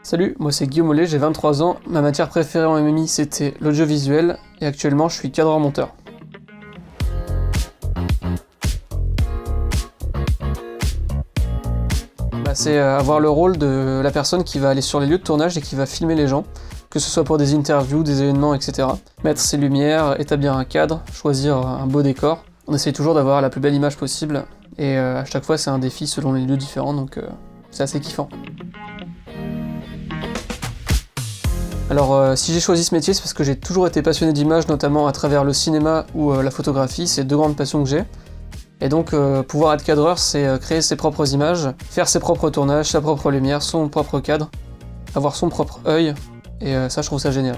Salut, moi c'est Guillaume Mollet, j'ai 23 ans, ma matière préférée en MMI c'était l'audiovisuel, et actuellement je suis cadreur-monteur. C'est avoir le rôle de la personne qui va aller sur les lieux de tournage et qui va filmer les gens, que ce soit pour des interviews, des événements, etc. Mettre ses lumières, établir un cadre, choisir un beau décor. On essaye toujours d'avoir la plus belle image possible, et à chaque fois c'est un défi selon les lieux différents, donc c'est assez kiffant. Alors si j'ai choisi ce métier, c'est parce que j'ai toujours été passionné d'image, notamment à travers le cinéma ou la photographie, c'est deux grandes passions que j'ai. Et donc pouvoir être cadreur, c'est créer ses propres images, faire ses propres tournages, sa propre lumière, son propre cadre, avoir son propre œil, et ça je trouve ça génial.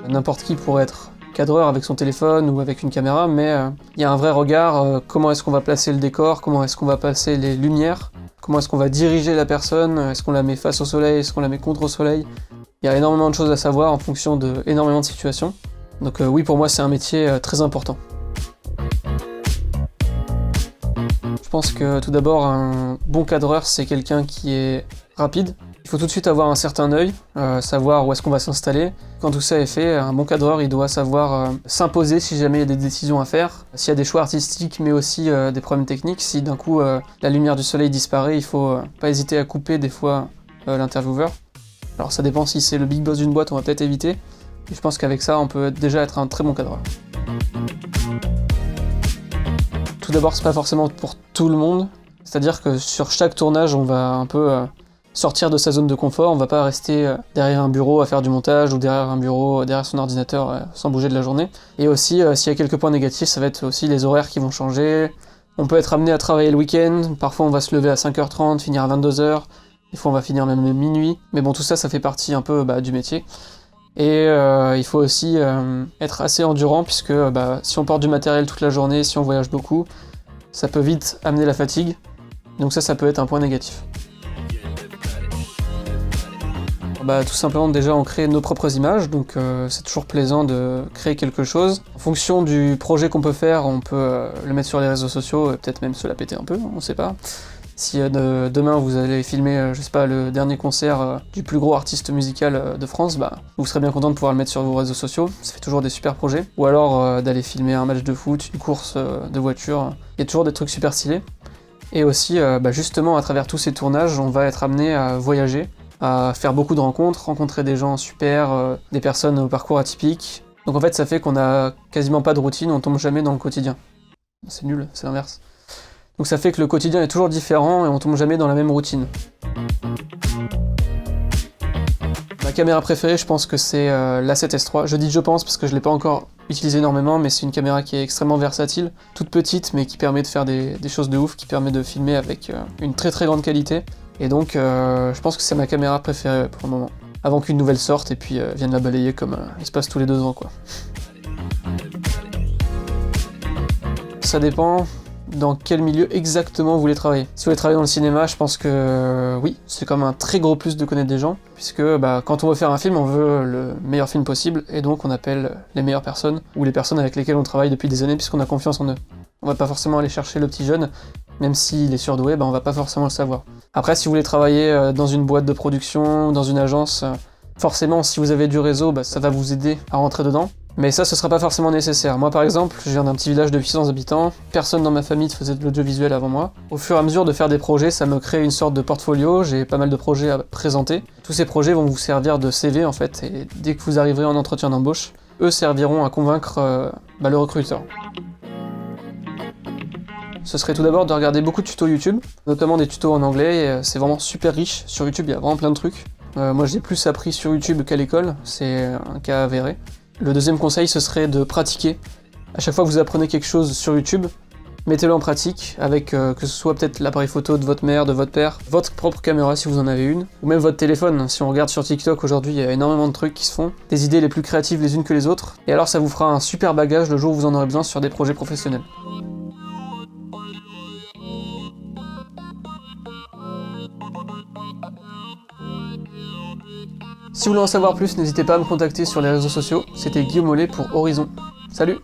N'importe qui pourrait être cadreur avec son téléphone ou avec une caméra, mais il y a un vrai regard, comment est-ce qu'on va placer le décor, comment est-ce qu'on va placer les lumières, comment est-ce qu'on va diriger la personne, est-ce qu'on la met face au soleil, est-ce qu'on la met contre le soleil. Il y a énormément de choses à savoir en fonction de énormément de situations. Donc oui, pour moi c'est un métier très important. Je pense que tout d'abord, un bon cadreur c'est quelqu'un qui est rapide. Il faut tout de suite avoir un certain œil, savoir où est-ce qu'on va s'installer. Quand tout ça est fait, un bon cadreur il doit savoir s'imposer si jamais il y a des décisions à faire, s'il y a des choix artistiques mais aussi des problèmes techniques. Si d'un coup la lumière du soleil disparaît, il faut pas hésiter à couper des fois l'intervieweur. Alors ça dépend, si c'est le big boss d'une boîte, on va peut-être éviter. Et je pense qu'avec ça, on peut déjà être un très bon cadreur. Tout d'abord, c'est pas forcément pour tout le monde. C'est-à-dire que sur chaque tournage, on va un peu sortir de sa zone de confort. On va pas rester derrière un bureau à faire du montage ou derrière un bureau, derrière son ordinateur sans bouger de la journée. Et aussi, s'il y a quelques points négatifs, ça va être aussi les horaires qui vont changer. On peut être amené à travailler le week-end. Parfois, on va se lever à 5h30, finir à 22h. Des fois, on va finir même minuit. Mais bon, tout ça, ça fait partie un peu du métier. Et il faut aussi être assez endurant, puisque si on porte du matériel toute la journée, si on voyage beaucoup, ça peut vite amener la fatigue. Donc ça peut être un point négatif. Tout simplement déjà on crée nos propres images, donc c'est toujours plaisant de créer quelque chose. En fonction du projet qu'on peut faire, on peut le mettre sur les réseaux sociaux et peut-être même se la péter un peu, on sait pas. Si demain vous allez filmer, je sais pas, le dernier concert du plus gros artiste musical de France, vous serez bien content de pouvoir le mettre sur vos réseaux sociaux, ça fait toujours des super projets. Ou alors d'aller filmer un match de foot, une course de voiture, il y a toujours des trucs super stylés. Et aussi, justement, à travers tous ces tournages, on va être amené à voyager, à faire beaucoup de rencontres, rencontrer des gens super, des personnes au parcours atypique. Donc en fait, ça fait qu'on a quasiment pas de routine, on tombe jamais dans le quotidien. C'est nul, c'est l'inverse. Donc ça fait que le quotidien est toujours différent et on tombe jamais dans la même routine. Ma caméra préférée, je pense que c'est la 7S3. Je dis je pense parce que je l'ai pas encore utilisée énormément, mais c'est une caméra qui est extrêmement versatile, toute petite mais qui permet de faire des choses de ouf, qui permet de filmer avec une très très grande qualité. Et donc je pense que c'est ma caméra préférée pour le moment. Avant qu'une nouvelle sorte et puis vienne la balayer comme il se passe tous les 2 ans quoi. Ça dépend dans quel milieu exactement vous voulez travailler. Si vous voulez travailler dans le cinéma, je pense que oui, c'est comme un très gros plus de connaître des gens, puisque quand on veut faire un film, on veut le meilleur film possible, et donc on appelle les meilleures personnes, ou les personnes avec lesquelles on travaille depuis des années, puisqu'on a confiance en eux. On va pas forcément aller chercher le petit jeune, même s'il est surdoué, on va pas forcément le savoir. Après, si vous voulez travailler dans une boîte de production, dans une agence, forcément, si vous avez du réseau, ça va vous aider à rentrer dedans. Mais ça, ce sera pas forcément nécessaire. Moi, par exemple, je viens d'un petit village de 800 habitants, personne dans ma famille faisait de l'audiovisuel avant moi. Au fur et à mesure de faire des projets, ça me crée une sorte de portfolio, j'ai pas mal de projets à présenter. Tous ces projets vont vous servir de CV, en fait, et dès que vous arriverez en entretien d'embauche, eux serviront à convaincre le recruteur. Ce serait tout d'abord de regarder beaucoup de tutos YouTube, notamment des tutos en anglais, et c'est vraiment super riche. Sur YouTube, il y a vraiment plein de trucs. Moi, j'ai plus appris sur YouTube qu'à l'école, c'est un cas avéré. Le deuxième conseil, ce serait de pratiquer. À chaque fois que vous apprenez quelque chose sur YouTube, mettez-le en pratique avec que ce soit peut-être l'appareil photo de votre mère, de votre père, votre propre caméra si vous en avez une, ou même votre téléphone. Si on regarde sur TikTok aujourd'hui, il y a énormément de trucs qui se font, des idées les plus créatives les unes que les autres, et alors ça vous fera un super bagage le jour où vous en aurez besoin sur des projets professionnels. Si vous voulez en savoir plus, n'hésitez pas à me contacter sur les réseaux sociaux. C'était Guillaume Mollet pour Horizon. Salut!